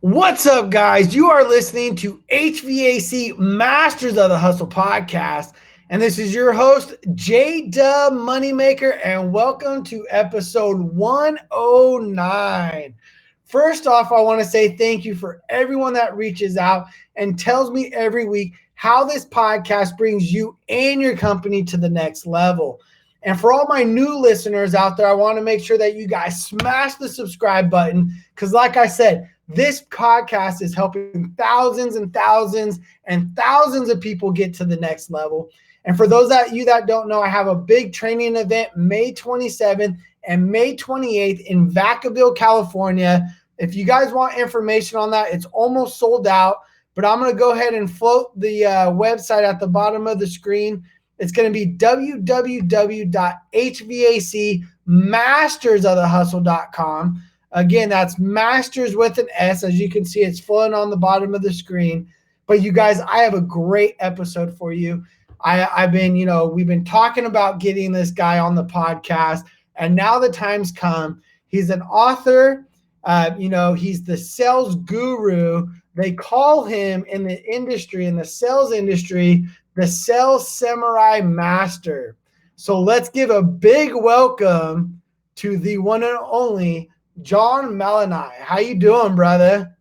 What's up, guys? You are listening to HVAC Masters of the Hustle podcast, and this is your host, J Dub Moneymaker, and welcome to episode 109. First off, I want to say thank you for everyone that reaches out and tells me every week how this podcast brings you and your company to the next level. And for all my new listeners out there, I want to make sure that you guys smash the subscribe button because, like I said, this podcast is helping thousands and thousands and thousands of people get to the next level. And for those of you that don't know, I have a big training event May 27th and May 28th in Vacaville, California. If you guys want information on that, it's almost sold out, but I'm going to go ahead and float the website at the bottom of the screen. It's going to be www.hvacmastersofthehustle.com. Again, that's masters with an S. As you can see, it's floating on the bottom of the screen. But you guys, I have a great episode for you. I've been, we've been talking about getting this guy on the podcast, and now the time's come. He's an author. He's the sales guru. They call him in the industry, in the sales industry, the sales samurai master. So let's give a big welcome to the one and only John Maloney. How you doing, brother?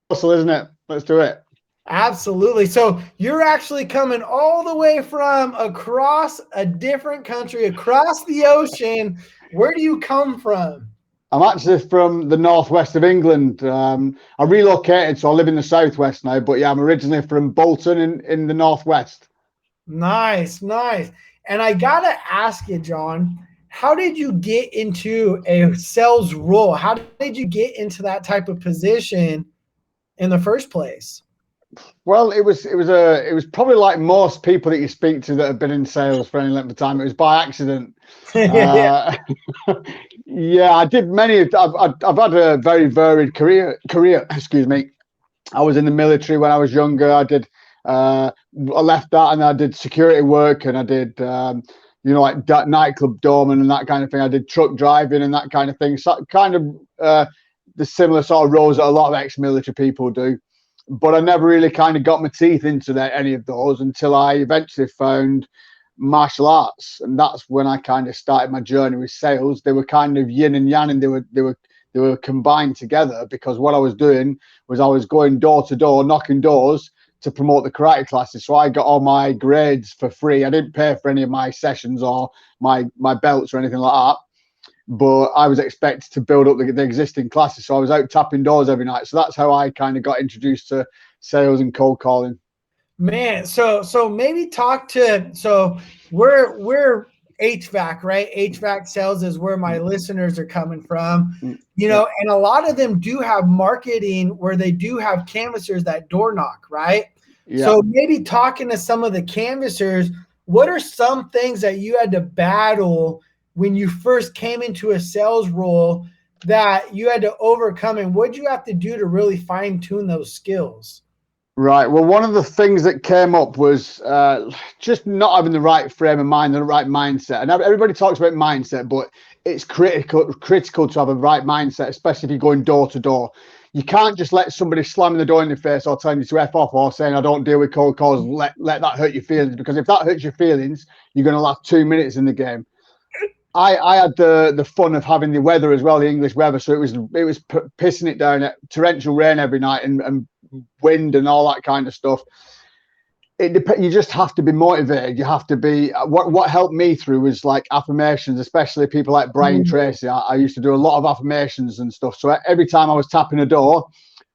Hustle, isn't it? Let's do it. Absolutely. So you're actually coming all the way from across a different country, across the ocean. Where do you come from? I'm actually from the northwest of England. I relocated, so I live in the southwest now. But yeah, I'm originally from Bolton in the northwest. Nice. And I got to ask you, John, how did you get into a sales role? How did you get into that type of position in the first place? Well, it was probably like most people that you speak to that have been in sales for any length of time. It was by accident. Yeah, I did many. I've had a very varied career. Excuse me. I was in the military when I was younger. I left that and I did security work, and I did like that nightclub doorman and that kind of thing. I did truck driving and that kind of thing. So kind of the similar sort of roles that a lot of ex-military people do. But I never really kind of got my teeth into any of those until I eventually found martial arts, and that's when I kind of started my journey with sales. They were kind of yin and yang, and they were combined together, because what I was doing was I was going door to door, knocking doors to promote the karate classes. So I got all my grades for free. I didn't pay for any of my sessions or my belts or anything like that. But I was expected to build up the existing classes. So I was out tapping doors every night. So that's how I kind of got introduced to sales and cold calling. Man, so maybe so we're HVAC, right? HVAC sales is where my listeners are coming from, and a lot of them do have marketing where they do have canvassers that door knock, right? Yeah. So maybe talking to some of the canvassers, what are some things that you had to battle when you first came into a sales role that you had to overcome, and what did you have to do to really fine tune those skills? Right. Well, one of the things that came up was just not having the right frame of mind and the right mindset. And everybody talks about mindset, but it's critical to have a right mindset, especially if you're going door to door. You can't just let somebody slamming the door in your face or telling you to F off or saying, I don't deal with cold calls, let that hurt your feelings. Because if that hurts your feelings, you're going to last 2 minutes in the game. I had the fun of having the weather as well, the English weather. So it was pissing it down, torrential rain every night and wind and all that kind of stuff. You just have to be motivated. You have to be. What helped me through was like affirmations, especially people like Brian Tracy. I used to do a lot of affirmations and stuff. So every time I was tapping a door,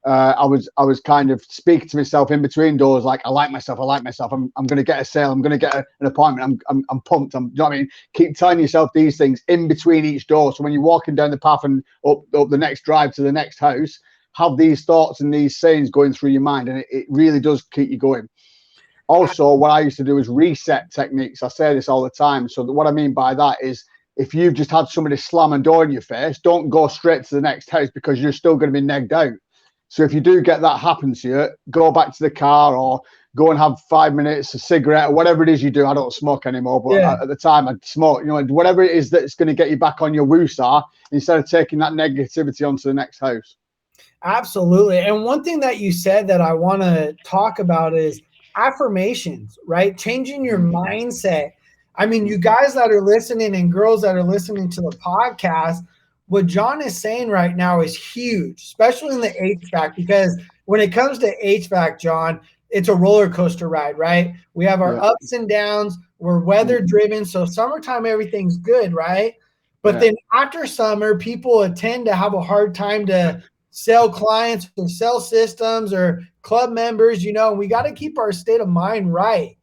I was kind of speaking to myself in between doors, like I like myself. I'm going to get a sale. I'm going to get an appointment. I'm pumped. You know what I mean? Keep telling yourself these things in between each door. So when you're walking down the path and up the next drive to the next house, have these thoughts and these sayings going through your mind, and it really does keep you going. Also, what I used to do is reset techniques. I say this all the time. So what I mean by that is, if you've just had somebody slam a door in your face, don't go straight to the next house, because you're still going to be negged out. So if you do get that happen to you, go back to the car or go and have 5 minutes, a cigarette, or whatever it is you do. I don't smoke anymore, but Yeah. at the time I'd smoke, whatever it is that's going to get you back on your woosah instead of taking that negativity onto the next house. Absolutely. And one thing that you said that I want to talk about is affirmations, right? Changing your mindset. I mean, you guys that are listening and girls that are listening to the podcast, what John is saying right now is huge, especially in the HVAC, because when it comes to HVAC, John, it's a roller coaster ride, right? We have our ups and downs. We're weather driven. So summertime, everything's good, right? But then after summer, people tend to have a hard time to sell clients or sell systems or club members, we got to keep our state of mind right.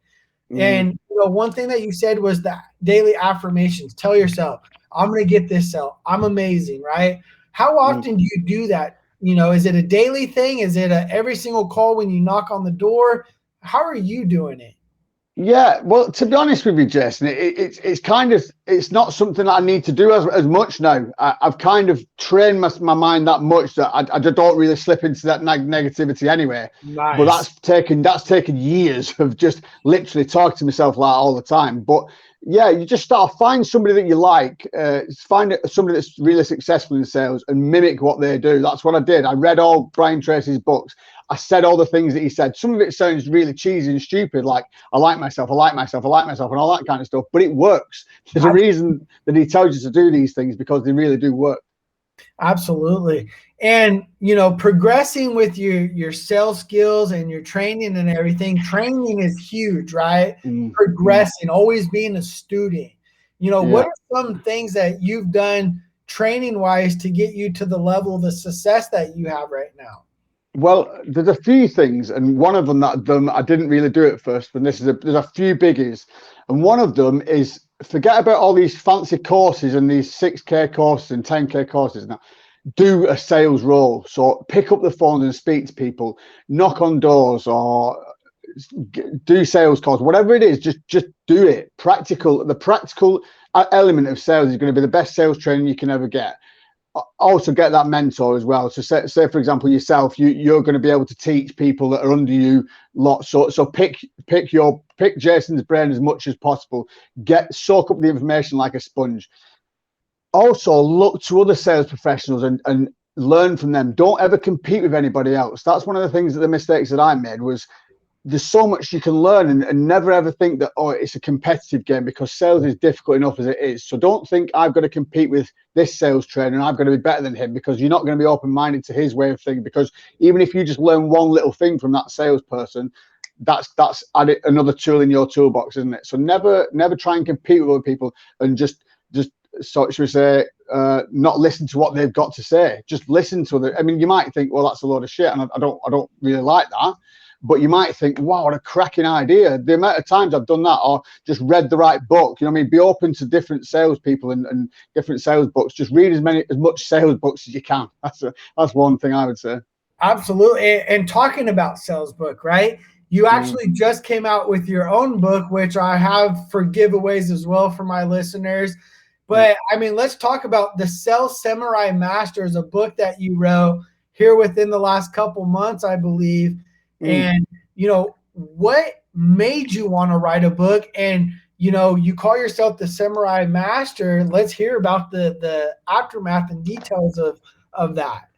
And one thing that you said was that daily affirmations. Tell yourself, I'm going to get this sale. I'm amazing, right? How often do you do that? Is it a daily thing? Is it every single call when you knock on the door? How are you doing it? Yeah, well, to be honest with you, Jason, it's kind of, it's not something that I need to do as much now. I've kind of trained my mind that much that I don't really slip into that negativity anyway. Nice. But that's taken years of just literally talking to myself like all the time. But yeah, you just find somebody that you like, find somebody that's really successful in sales and mimic what they do. That's what I did. I read all Brian Tracy's books. I said all the things that he said. Some of it sounds really cheesy and stupid, like I like myself, I like myself, I like myself, and all that kind of stuff. But it works. There's a reason that he tells you to do these things, because they really do work. Absolutely. And, progressing with your sales skills and your training and everything, training is huge, right? Progressing, always being a student. What are some things that you've done training wise to get you to the level of the success that you have right now? Well, there's a few things, and one of them I didn't really do at first, but there's a few biggies, and one of them is forget about all these fancy courses and these 6K courses and 10K courses. Now, do a sales role. So pick up the phone and speak to people, knock on doors, or do sales calls, whatever it is. Just do it. The practical element of sales is going to be the best sales training you can ever get. Also get that mentor as well. So say for example yourself, you're going to be able to teach people that are under you lots. So pick Jason's brain as much as possible. Soak up the information like a sponge. Also look to other sales professionals and learn from them. Don't ever compete with anybody else. That's one of the things, that the mistakes that I made was, there's so much you can learn, and never ever think that, it's a competitive game, because sales is difficult enough as it is. So don't think I've got to compete with this sales trainer and I've got to be better than him, because you're not going to be open-minded to his way of thinking. Because even if you just learn one little thing from that salesperson, that's added another tool in your toolbox, isn't it? So never try and compete with other people, and just so should we say, not listen to what they've got to say. Just listen to them. I mean, you might think, well, that's a load of shit, and I don't really like that. But you might think, wow, what a cracking idea. The amount of times I've done that, or just read the right book. Be open to different salespeople and different sales books. Just read as much sales books as you can. That's one thing I would say. Absolutely. And talking about sales book, right? You actually just came out with your own book, which I have for giveaways as well for my listeners. But let's talk about the Sales Samurai Masters, a book that you wrote here within the last couple months, I believe. And, what made you want to write a book? And, you call yourself the Samurai Master. Let's hear about the aftermath and details of that.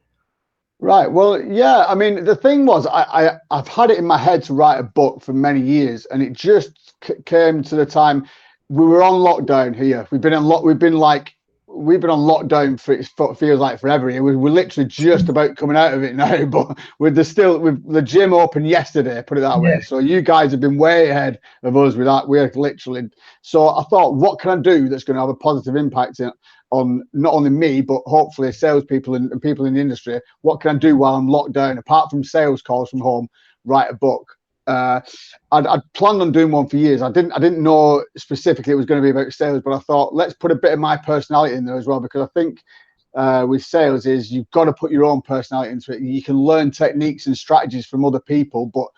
Right. Well, yeah. I mean, the thing was, I've had it in my head to write a book for many years, and it just came to the time we were on lockdown here. We've been on lockdown for, it feels like forever here. We're literally just about coming out of it now, but with the gym open yesterday, put it that way. So you guys have been way ahead of us with that. We're literally. So I thought, what can I do that's going to have a positive impact on not only me, but hopefully salespeople and people in the industry? What can I do while I'm locked down, apart from sales calls from home? Write a book. I'd planned on doing one for years. I didn't know specifically it was going to be about sales, but I thought, let's put a bit of my personality in there as well, because I think with sales is you've got to put your own personality into it. You can learn techniques and strategies from other people, but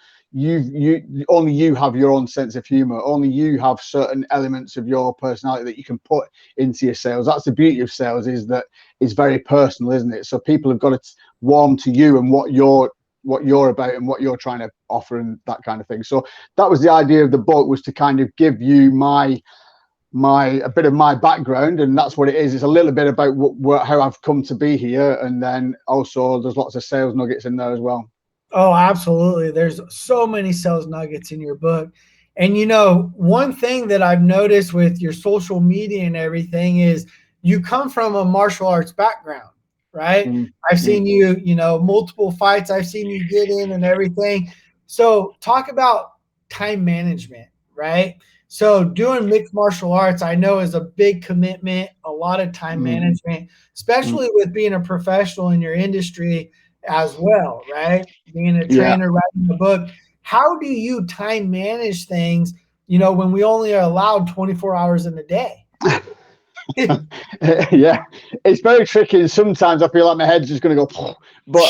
only you have your own sense of humor. Only you have certain elements of your personality that you can put into your sales. That's the beauty of sales, is that it's very personal, isn't it? So people have got to warm to you and what what you're about and what you're trying to offer and that kind of thing. So that was the idea of the book, was to kind of give you a bit of my background, and that's what it is. It's a little bit about how I've come to be here, and then also there's lots of sales nuggets in there as well. Oh, absolutely. There's so many sales nuggets in your book. And one thing that I've noticed with your social media and everything is you come from a martial arts background, right? I've seen you, multiple fights I've seen you get in and everything. So talk about time management, right? So doing mixed martial arts, I know, is a big commitment, a lot of time management, especially with being a professional in your industry as well, right? Being a trainer, writing a book. How do you time manage things, when we only are allowed 24 hours in a day? Yeah, it's very tricky, and sometimes I feel like my head's just going to go. But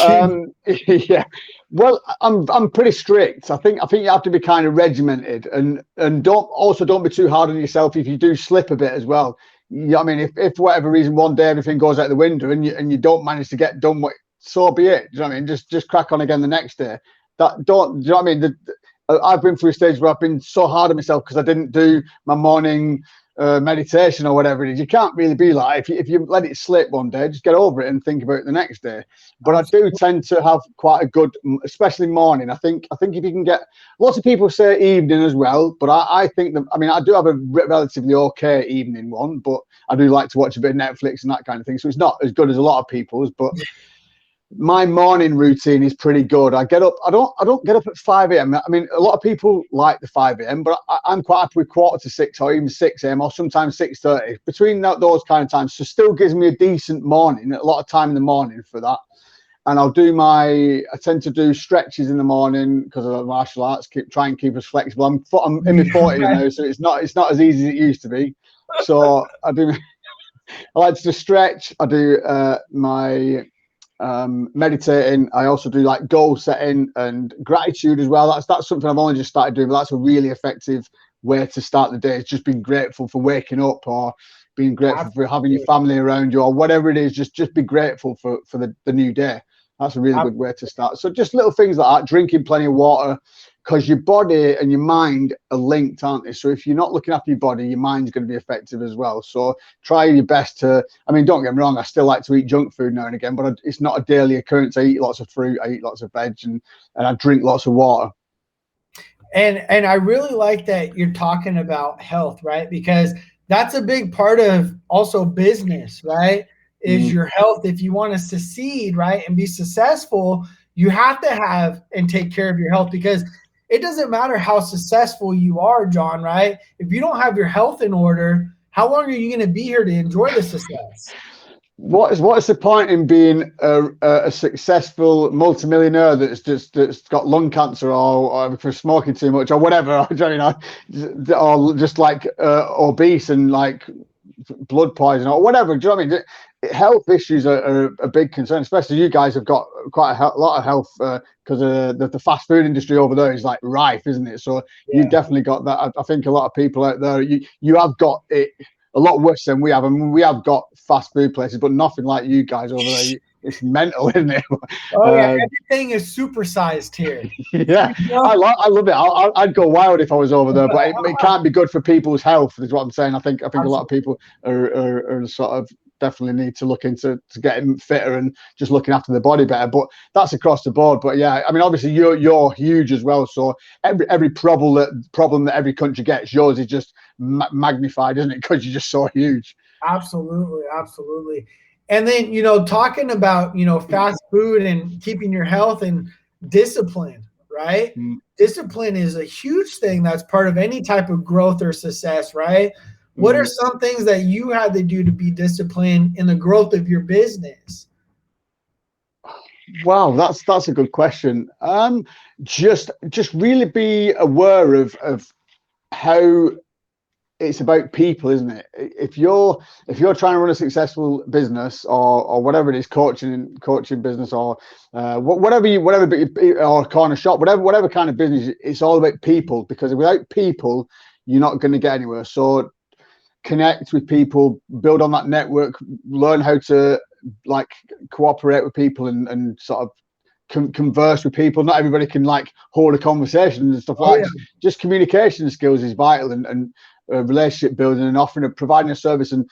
yeah, well, I'm pretty strict. I think you have to be kind of regimented, and don't be too hard on yourself if you do slip a bit as well. I mean, if for whatever reason one day everything goes out the window and you don't manage to get done, so be it. Do you know what I mean? Just crack on again the next day. Do you know what I mean? I've been through a stage where I've been so hard on myself because I didn't do my morning meditation or whatever it is. You can't really be like, if you let it slip one day, just get over it and think about it the next day. But absolutely. I do tend to have quite a good, especially morning. I think if you can get, lots of people say evening as well, but I think that, I mean, I do have a relatively okay evening one, but I do like to watch a bit of Netflix and that kind of thing. So it's not as good as a lot of people's, but my morning routine is pretty good. I get up. I don't get up at 5 a.m. I mean, a lot of people like the 5 a.m., but I'm quite happy with 5:45 or even 6 a.m. or sometimes 6:30. Between those kind of times, so still gives me a decent morning. A lot of time in the morning for that. And I tend to do stretches in the morning because of martial arts. Try and keep us flexible. I'm in my 40s now, so it's not as easy as it used to be. So I like to stretch. I do my meditating. I also do like goal setting and gratitude as well. That's something I've only just started doing, but that's a really effective way to start the day. It's just being grateful for waking up, or being grateful for having your family around you, or whatever it is. Just be grateful for the new day. That's a really good way to start. So just little things like that, drinking plenty of water, because your body and your mind are linked, aren't they? So if you're not looking after your body, your mind's going to be affected as well. So try your best to, I mean, don't get me wrong, I still like to eat junk food now and again, but it's not a daily occurrence. I eat lots of fruit, I eat lots of veg, and I drink lots of water. And I really like that you're talking about health, right? Because that's a big part of also business, right? Is your health. If you want to succeed, right, and be successful, you have to have and take care of your health, because it doesn't matter how successful you are, John, right? If you don't have your health in order, how long are you going to be here to enjoy the success? What is the point in being a successful multimillionaire that's got lung cancer or for smoking too much or whatever, or just like obese and like blood poison or whatever? Do you know what I mean? Health issues are a big concern, especially you guys have got quite a lot of health because the fast food industry over there is like rife, isn't it? So you've definitely got that. I think a lot of people out there, you have got it a lot worse than we have. I mean, we have got fast food places, but nothing like you guys over there. It's mental, isn't it? Oh yeah, everything is supersized here. Yeah, I love it. I'd go wild if I was over there, but it can't be good for people's health, is what I'm saying. I think a lot of people are sort of definitely need to look into getting fitter and just looking after their body better. But that's across the board. But yeah, I mean, obviously you're huge as well. So every problem that every country gets, yours is just magnified, isn't it? Because you're just so huge. Absolutely. And then, talking about, fast food and keeping your health and discipline, right? Discipline is a huge thing that's part of any type of growth or success, right? What are some things that you had to do to be disciplined in the growth of your business? Wow, that's a good question. Just really be aware of how it's about people, isn't it? If you're trying to run a successful business or whatever it is, coaching business or whatever or a corner shop, whatever kind of business, it's all about people, because without people, you're not going to get anywhere. So connect with people, build on that network, learn how to like cooperate with people and sort of converse with people. Not everybody can like hold a conversation and stuff Oh, like yeah. that. Just communication skills is vital, and relationship building and offering, providing a service, and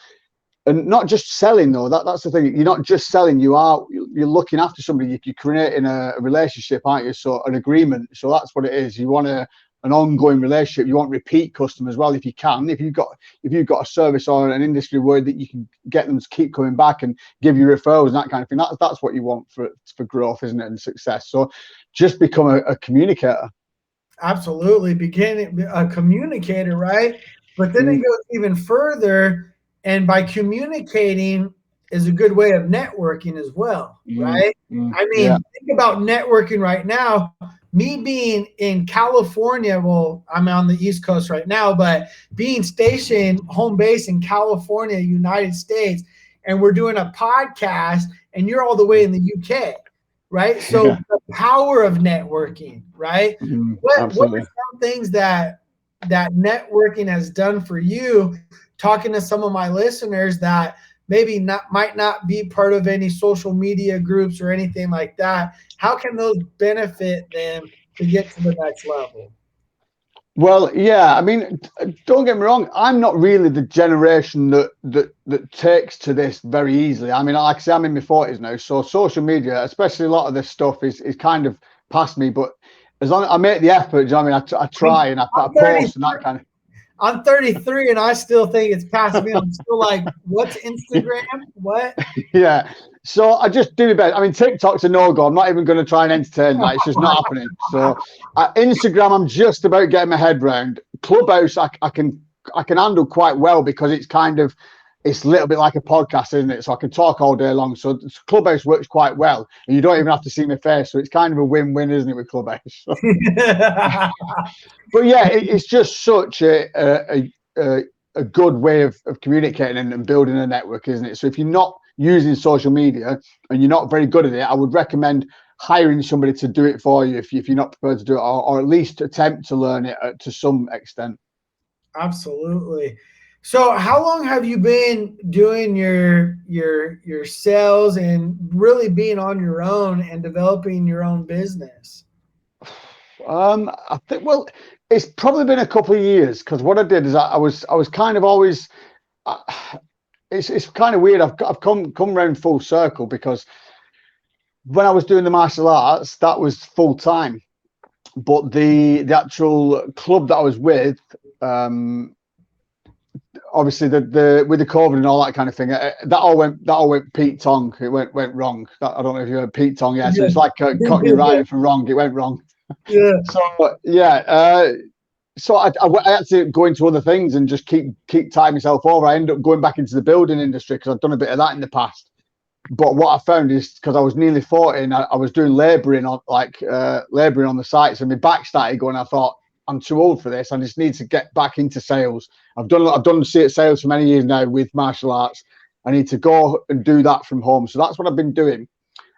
not just selling though. That's the thing. You're not just selling. You're looking after somebody. You're creating a relationship, aren't you? So an agreement. So that's what it is. You want an ongoing relationship. You want repeat customers. Well, if you can, if you've got a service or an industry where that you can get them to keep coming back and give you referrals and that kind of thing. That's what you want for growth, isn't it, and success. So just become a communicator. Absolutely. Becoming a communicator, right? But then it goes even further. And by communicating is a good way of networking as well, right? I mean, Yeah. think about networking right now. Me being in California, well, I'm on the East Coast right now, but being stationed home base in California, United States, and we're doing a podcast, and you're all the way in the UK, right? So the power of networking, right? What Absolutely. are some things that networking has done for you? Talking to some of my listeners that maybe might not be part of any social media groups or anything like that. How can those benefit them to get to the next level? Well, yeah. I mean, don't get me wrong. I'm not really the generation that takes to this very easily. I mean, like I say, I'm in my 40s now, so social media, especially a lot of this stuff, is kind of past me. But as long as I make the effort, you know what I mean, I try and I post and that kind of. I'm 33 and I still think it's past me. I'm still like, what's Instagram? What? Yeah. So I just do my best. I mean, TikTok's a no-go. I'm not even going to try and entertain that. It's just not happening. So Instagram, I'm just about getting my head round. Clubhouse, I can handle quite well because it's a little bit like a podcast, isn't it? So I can talk all day long. So Clubhouse works quite well, and you don't even have to see my face. So it's kind of a win-win, isn't it, with Clubhouse? But yeah, it's just such a good way of communicating and building a network, isn't it? So if you're not using social media and you're not very good at it, I would recommend hiring somebody to do it for you if you're not prepared to do it, or at least attempt to learn it to some extent. Absolutely. So how long have you been doing your sales and really being on your own and developing your own business? I think, well, it's probably been a couple of years, because what I did is I was kind of always. It's kind of weird. I've come round full circle, because when I was doing the martial arts, that was full time, but the actual club that I was with, obviously the with the COVID and all that kind of thing, that all went Pete Tong. It went wrong. I don't know if you heard Pete Tong. Yeah, so it's like cutting your riding for wrong. It went wrong. Yeah. So yeah. So I had to go into other things and just keep tying myself over. I ended up going back into the building industry because I've done a bit of that in the past. But what I found is, because I was nearly 40 and I was doing labouring on the sites, and my back started going. I thought, I'm too old for this. I just need to get back into sales. I've done sales for many years now with martial arts. I need to go and do that from home. So that's what I've been doing.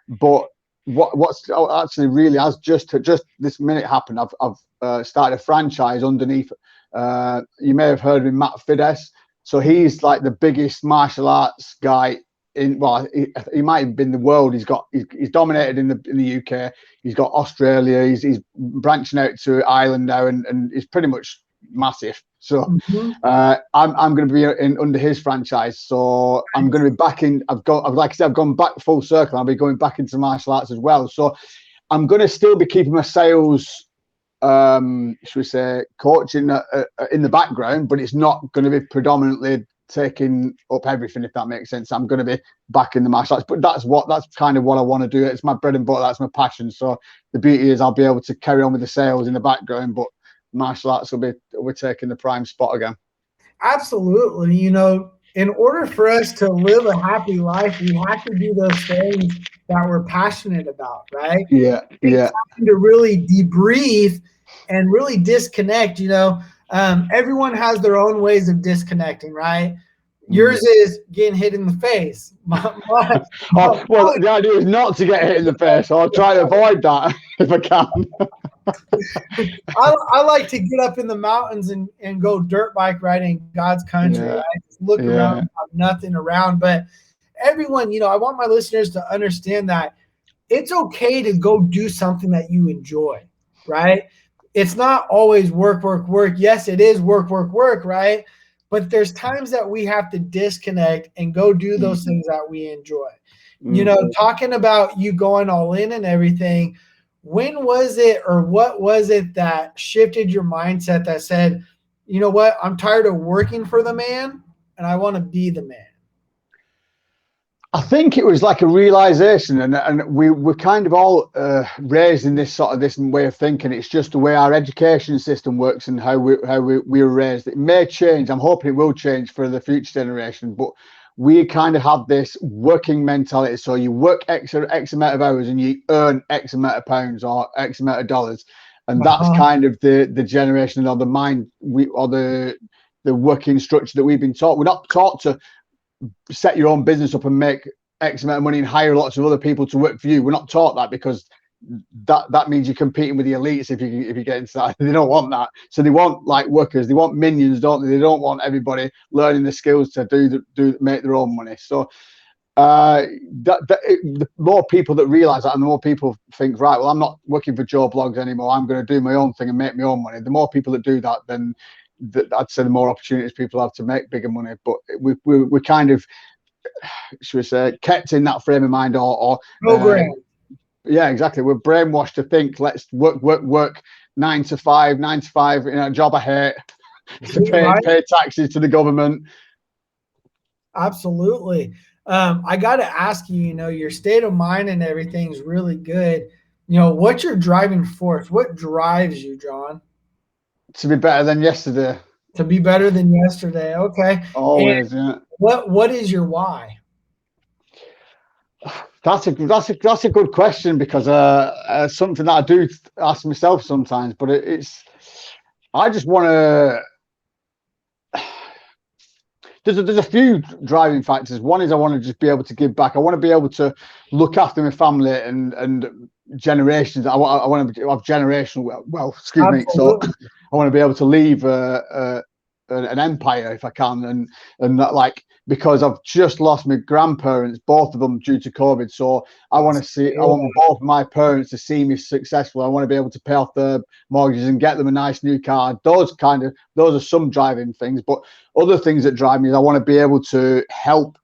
But what's actually really has just this minute happened. I've started a franchise underneath. You may have heard of him, Matt Fides. So he's like the biggest martial arts guy he might have been the world. He's dominated in the UK. He's got Australia. He's branching out to Ireland now, and he's pretty much massive. So I'm going to be under his franchise. So I'm going to be back in. Like I said, I've gone back full circle. I'll be going back into martial arts as well. So I'm going to still be keeping my sales, should we say, coaching in the background, but it's not going to be predominantly taking up everything, if that makes sense. I'm going to be back in the martial arts, but that's kind of what I want to do. It's my bread and butter. That's my passion. So the beauty is I'll be able to carry on with the sales in the background, but martial arts will be taking the prime spot again. Absolutely. In order for us to live a happy life, we have to do those things that we're passionate about, right? Yeah. To really debrief and really disconnect. Everyone has their own ways of disconnecting, right? Yours is getting hit in the face. The idea is not to get hit in the face. So I'll try to avoid that if I can. I like to get up in the mountains and go dirt bike riding in God's country. Yeah. Right? Just look around, have nothing around. But everyone, I want my listeners to understand that it's okay to go do something that you enjoy, right? It's not always work, work, work. Yes, it is work, work, work, right? But there's times that we have to disconnect and go do those things that we enjoy. You know, talking about you going all in and everything, when was it or what was it that shifted your mindset that said, you know what, I'm tired of working for the man and I want to be the man? I think it was like a realization, and we're kind of all raised in this sort of this way of thinking. It's just the way our education system works and how we were raised. It may change. I'm hoping it will change for the future generation, but we kind of have this working mentality. So you work X amount of hours and you earn X amount of pounds or X amount of dollars, and that's kind of the generation or the mind or the working structure that we've been taught. We're not taught to set your own business up and make X amount of money and hire lots of other people to work for you. We're not taught that, because that means you're competing with the elites if you get into that. They don't want that. So they want like workers, they want minions, don't they? They don't want everybody learning the skills to make their own money. So the more people that realize that, and the more people think, right, well, I'm not working for Joe Blogs anymore, I'm going to do my own thing and make my own money. The more people that do that, then I'd say the more opportunities people have to make bigger money. But we're kind of, should we say, kept in that frame of mind, or yeah, exactly. We're brainwashed to think, let's work 9 to 5, in a job I hate, to pay taxes to the government. Absolutely. I got to ask you, you know, your state of mind and everything's really good. You know, what's your driving force? What drives you, John? To be better than yesterday. To be better than yesterday. Okay. Always, And yeah. what is your why? That's a good question, because something that I do ask myself sometimes. But it's I just want to. There's a few driving factors. One is I want to just be able to give back. I want to be able to look after my family and generations. I want to have generational wealth. Excuse me. So I want to be able to leave an empire if I can, and that, like, because I've just lost my grandparents, both of them due to COVID. So I want both of my parents to see me successful. I want to be able to pay off their mortgages and get them a nice new car. Those are some driving things. But other things that drive me is I want to be able to help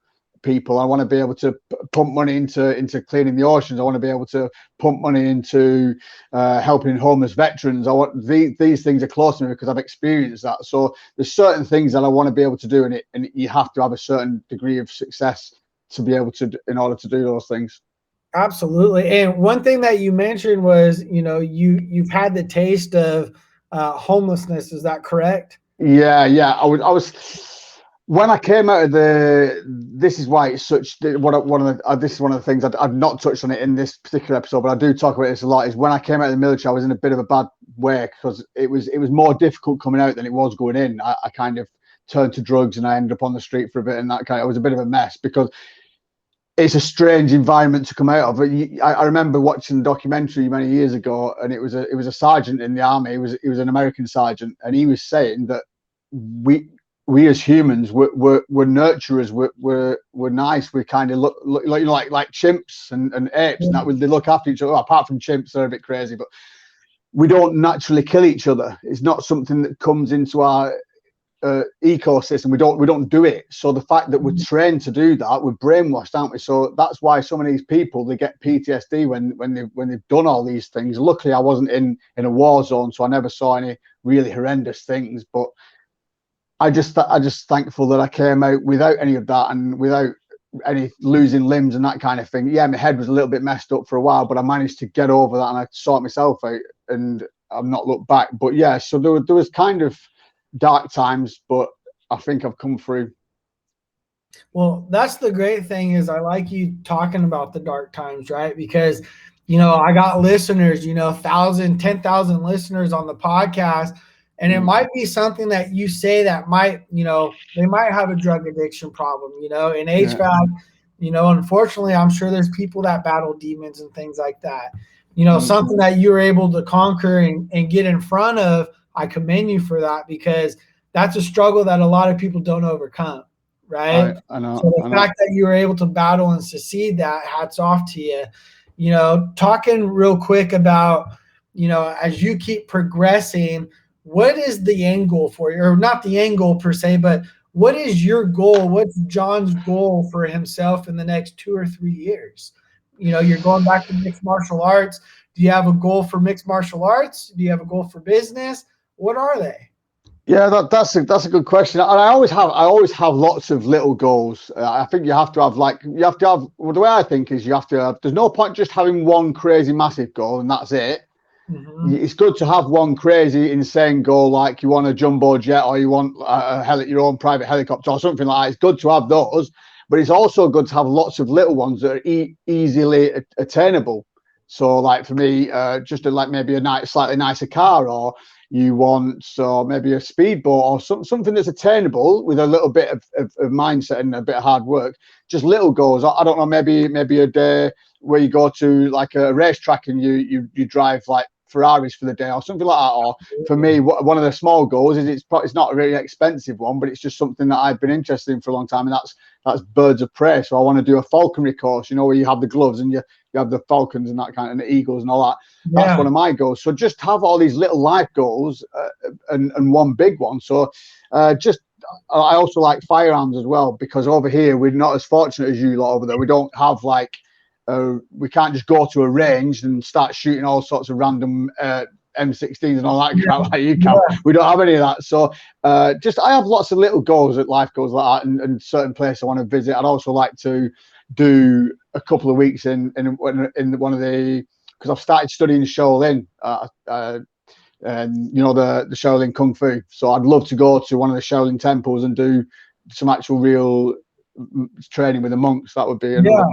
people. I want to be able to pump money into cleaning the oceans. I want to be able to pump money into helping homeless veterans. I want these things are close to me because I've experienced that. So there's certain things that I want to be able to do, and you have to have a certain degree of success to be able to, in order to do those things. Absolutely. And one thing that you mentioned was, you know, you've had the taste of homelessness. Is that correct? Yeah. I was when I came out of this is why it's such this is one of the things I've not touched on it in this particular episode, but I do talk about this a lot. Is when I came out of the military, I was in a bit of a bad way, because it was more difficult coming out than it was going in. I kind of turned to drugs and I ended up on the street for a bit, and it was a bit of a mess, because it's a strange environment to come out of. I remember watching a documentary many years ago, and it was a sergeant in the army. He was an American sergeant, and he was saying that we as humans we're nurturers. We're nice. We kind of look like chimps and apes, and that they look after each other. Well, apart from chimps, they're a bit crazy, but we don't naturally kill each other. It's not something that comes into our ecosystem. We don't do it. So the fact that we're trained to do that, we're brainwashed, aren't we? So that's why so many of these people, they get PTSD when they've done all these things. Luckily, I wasn't in a war zone, so I never saw any really horrendous things. But I just thankful that I came out without any of that, and without any losing limbs and that kind of thing. Yeah, my head was a little bit messed up for a while, but I managed to get over that, and I sort myself out, and I've not looked back. But yeah, so there was kind of dark times, but I think I've come through. Well, that's the great thing, is I like you talking about the dark times, right? Because, you know, I got listeners, you know, 1,000, 10,000 listeners on the podcast. And it might be something that you say that might, you know, they might have a drug addiction problem, you know, in HVAC, you know, unfortunately, I'm sure there's people that battle demons and things like that. You know, something that you were able to conquer and get in front of. I commend you for that, because that's a struggle that a lot of people don't overcome, right? I know. So the fact that you were able to battle and succeed that, hats off to you. talking real quick about, as you keep progressing, what is the end goal for you? Or not the end goal per se, but what is your goal? What's John's goal for himself in the next 2 or 3 years? You're going back to mixed martial arts. Do you have a goal for mixed martial arts? Do you have a goal for business? What are they? Yeah, that's a good question, and I always have lots of little goals. I think you have to have well, the way I think is you have to have. There's no point just having one crazy massive goal and that's it. Mm-hmm. It's good to have one crazy insane goal, like you want a jumbo jet or you want your own private helicopter or something like that. It's good to have those, but it's also good to have lots of little ones that are easily attainable. So, like for me, just like maybe a slightly nicer car, or you want maybe a speedboat or something that's attainable with a little bit of mindset and a bit of hard work. Just little goals. I don't know, maybe a day where you go to like a racetrack and you drive like Ferraris for the day or something like that. Or for me, one of the small goals is it's not a really expensive one, but it's just something that I've been interested in for a long time, and that's birds of prey. So I want to do a falconry course, where you have the gloves and you have the falcons and that kind of, and the eagles and all that. That's one of my goals. So just have all these little life goals and one big one. So I also like firearms as well, because over here we're not as fortunate as you lot over there. We don't have we can't just go to a range and start shooting all sorts of random M16s and all that crap like you can. Yeah. We don't have any of that. So I have lots of little goals, life goals like that, and certain places I want to visit. I'd also like to do a couple of weeks in one of the, because I've started studying Shaolin, and the Shaolin Kung Fu. So I'd love to go to one of the Shaolin temples and do some actual real training with the monks. That would be another.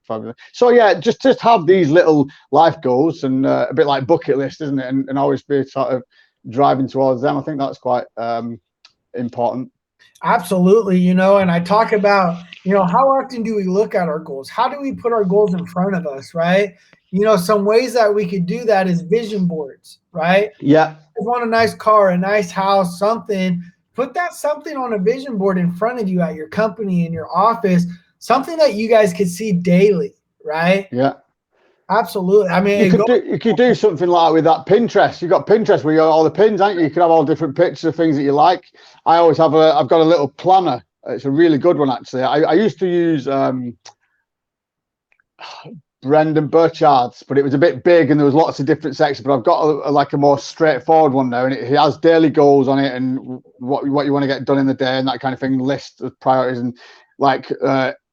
Fabulous. So yeah, just have these little life goals, and a bit like bucket list, isn't it? And always be sort of driving towards them. I think that's quite important. Absolutely. And I talk about, how often do we look at our goals? How do we put our goals in front of us, right? Some ways that we could do that is vision boards, right? Yeah. If you want a nice car, a nice house, something, put that something on a vision board in front of you at your company, in your office, something that you guys could see daily, right? Yeah. Absolutely. I mean, you could do something like with that Pinterest. You've got Pinterest where you got all the pins, aren't you? You could have all different pictures of things that you like. I've got a little planner. It's a really good one, actually. I used to use Brendan Burchard's, but it was a bit big and there was lots of different sections. But I've got a more straightforward one now, and it has daily goals on it and what you want to get done in the day and that kind of thing, list of priorities, and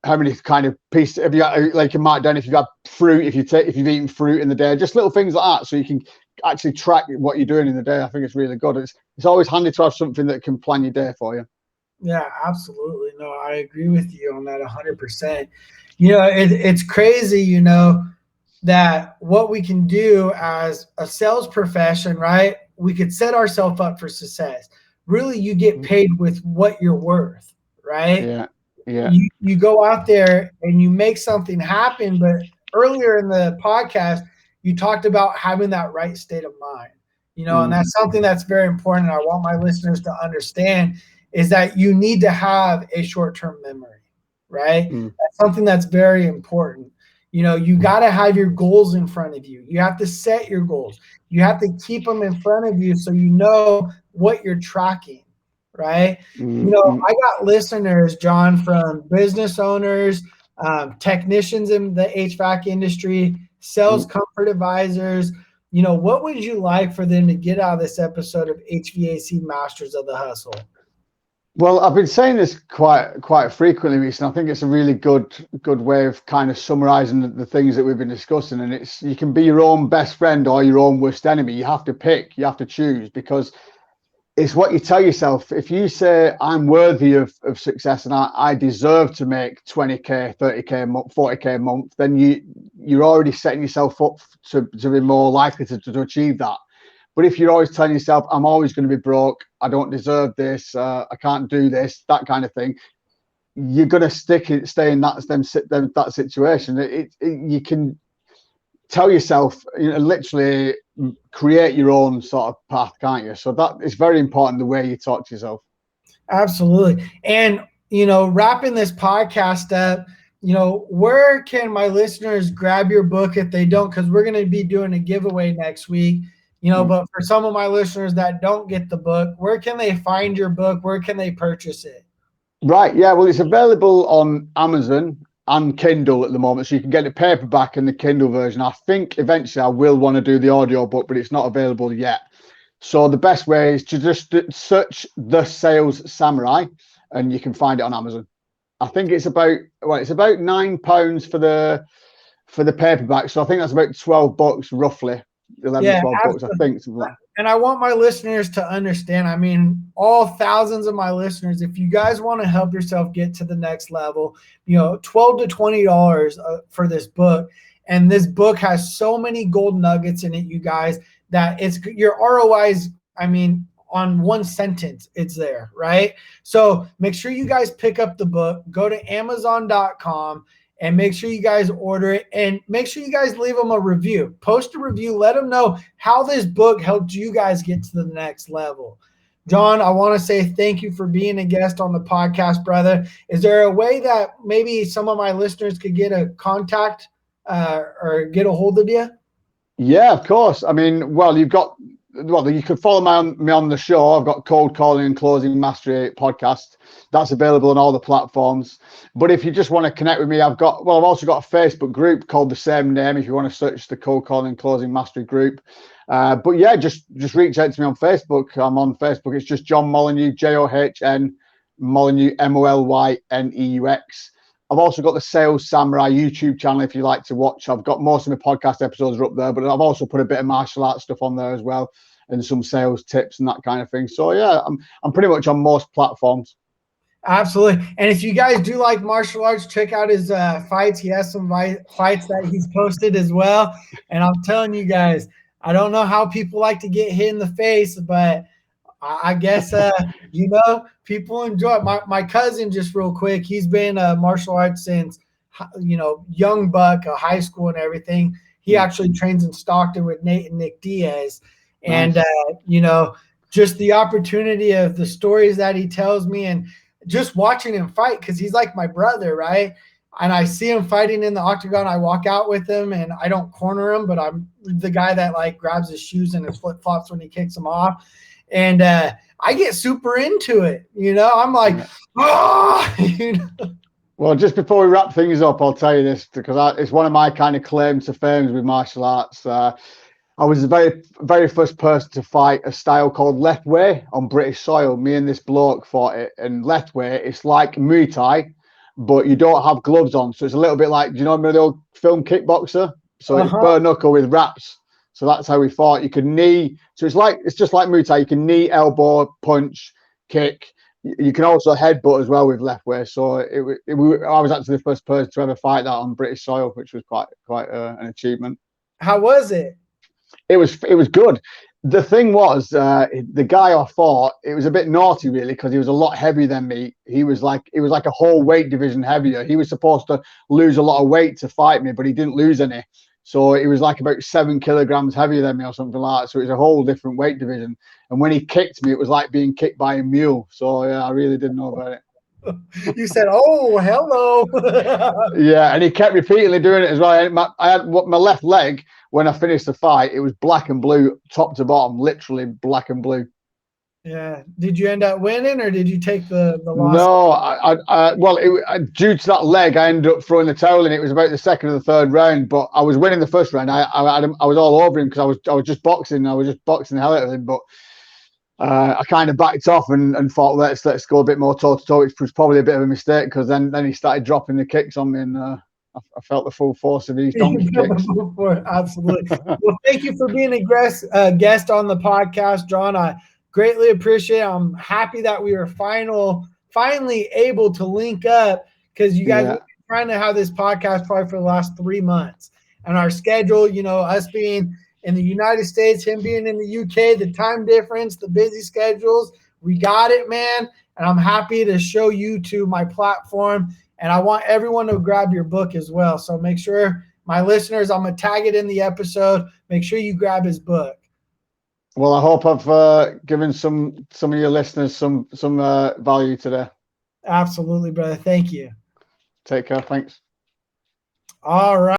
how many kind of pieces have you got, like you mark down if you've had fruit, if you've eaten fruit in the day, just little things like that, so you can actually track what you're doing in the day. I think it's really good. It's always handy to have something that can plan your day for you. Yeah, absolutely. No, I agree with you on that 100%. It's crazy, that what we can do as a sales profession, right? We could set ourselves up for success. Really, you get paid with what you're worth, right? Yeah. Yeah. You go out there and you make something happen. But earlier in the podcast, you talked about having that right state of mind, and that's something that's very important. I want my listeners to understand is that you need to have a short-term memory, right? That's something that's very important. You got to have your goals in front of you. You have to set your goals. You have to keep them in front of you so you know what you're tracking, right? I got listeners, John, from business owners, technicians in the HVAC industry, sales comfort advisors. What would you like for them to get out of this episode of HVAC Masters of the Hustle? Well, I've been saying this quite frequently recently. I think it's a really good way of kind of summarizing the things that we've been discussing. And it's, you can be your own best friend or your own worst enemy. You have to pick, you have to choose, because it's what you tell yourself. If you say I'm worthy of success and I deserve to make 20k, 30k a month, 40k a month, then you're already setting yourself up to be more likely to achieve that. But if you're always telling yourself, I'm always going to be broke, I don't deserve this, I can't do this, that kind of thing, you're going to stay in that situation. You can tell yourself, literally create your own sort of path, can't you? So that is very important, the way you talk to yourself. Absolutely. And, wrapping this podcast up, where can my listeners grab your book if they don't? Because we're going to be doing a giveaway next week. But for some of my listeners that don't get the book, where can they find your book? Where can they purchase it? Right, yeah. Well, it's available on Amazon and Kindle at the moment, so you can get the paperback and the Kindle version. I think eventually I will want to do the audio book, but it's not available yet. So the best way is to just search The Sales Samurai, and you can find it on Amazon. I think it's about £9 for the paperback. So I think that's about $12 roughly, 11, Yeah, 12 bucks, I absolutely. think. Something like that. And I want my listeners to understand. I mean, all thousands of my listeners, if you guys want to help yourself get to the next level, $12 to $20 for this book. And this book has so many gold nuggets in it, you guys, that it's your ROIs. I mean, on one sentence, it's there, right? So make sure you guys pick up the book, go to Amazon.com, and make sure you guys order it, and make sure you guys leave them a review. Post a review. Let them know how this book helped you guys get to the next level. John, I want to say thank you for being a guest on the podcast, brother. Is there a way that maybe some of my listeners could get a contact or get a hold of you? Yeah, of course. I mean, well, you can follow me on the show. I've got Cold Calling and Closing Mastery podcast. That's available on all the platforms. But if you just want to connect with me, I've also got a Facebook group called the same name. If you want to search the Cold Calling and Closing Mastery group. But yeah, just reach out to me on Facebook. I'm on Facebook. It's just John Molyneux, JOHN Molyneux, MOLYNEUX. I've also got the Sales Samurai YouTube channel if you like to watch. I've got most of my podcast episodes are up there, but I've also put a bit of martial arts stuff on there as well, and some sales tips and that kind of thing. So yeah, I'm pretty much on most platforms. Absolutely. And if you guys do like martial arts, check out his fights. He has some fights that he's posted as well. And I'm telling you guys, I don't know how people like to get hit in the face, but I guess people enjoy it. My cousin, just real quick, he's been martial arts since young buck, high school and everything. He actually trains in Stockton with Nate and Nick Diaz, and Nice. just the opportunity of the stories that he tells me, and just watching him fight, because he's like my brother, right? And I see him fighting in the octagon. I walk out with him, and I don't corner him, but I'm the guy that like grabs his shoes and his flip flops when he kicks him off. And I get super into it. I'm like, Well, just before we wrap things up, I'll tell you this because it's one of my kind of claims to fame with martial arts. I was the very, very first person to fight a style called Lethwei on British soil. Me and this bloke fought it. And Lethwei, it's like Muay Thai, but you don't have gloves on. So it's a little bit like, do you know the old film Kickboxer? So it's bare knuckle with wraps. So that's how we fought. You could knee. So it's just like Muay Thai. You can knee, elbow, punch, kick. You can also headbutt as well with Lethwei. So I was actually the first person to ever fight that on British soil, which was quite an achievement. How was it? It was good. The thing was, the guy I fought, it was a bit naughty really because he was a lot heavier than me. It was like a whole weight division heavier. He was supposed to lose a lot of weight to fight me, but he didn't lose any. So he was like about 7 kilograms heavier than me or something like that. So it was a whole different weight division. And when he kicked me, it was like being kicked by a mule. So yeah, I really didn't know about it. You said, "Oh, hello." Yeah, and he kept repeatedly doing it as well. I had my left leg when I finished the fight. It was black and blue, top to bottom, literally black and blue. Yeah. Did you end up winning, or did you take the loss? No, due to that leg, I ended up throwing the towel in. It was about the second or the third round, but I was winning the first round. I was all over him because I was just boxing. I was just boxing the hell out of him, but. I kind of backed off and thought let's go a bit more toe to toe, which was probably a bit of a mistake because then he started dropping the kicks on me and I felt the full force of these donkey kicks. Absolutely. Well, thank you for being a guest on the podcast, John. I greatly appreciate it. I'm happy that we were finally able to link up because you guys were trying to have this podcast probably for the last 3 months, and our schedule, us being in the United States, him being in the UK, the time difference, the busy schedules, we got it, man. And I'm happy to show you to my platform. And I want everyone to grab your book as well. So make sure, my listeners, I'm going to tag it in the episode. Make sure you grab his book. Well, I hope I've given some of your listeners some value today. Absolutely, brother. Thank you. Take care. Thanks. All right.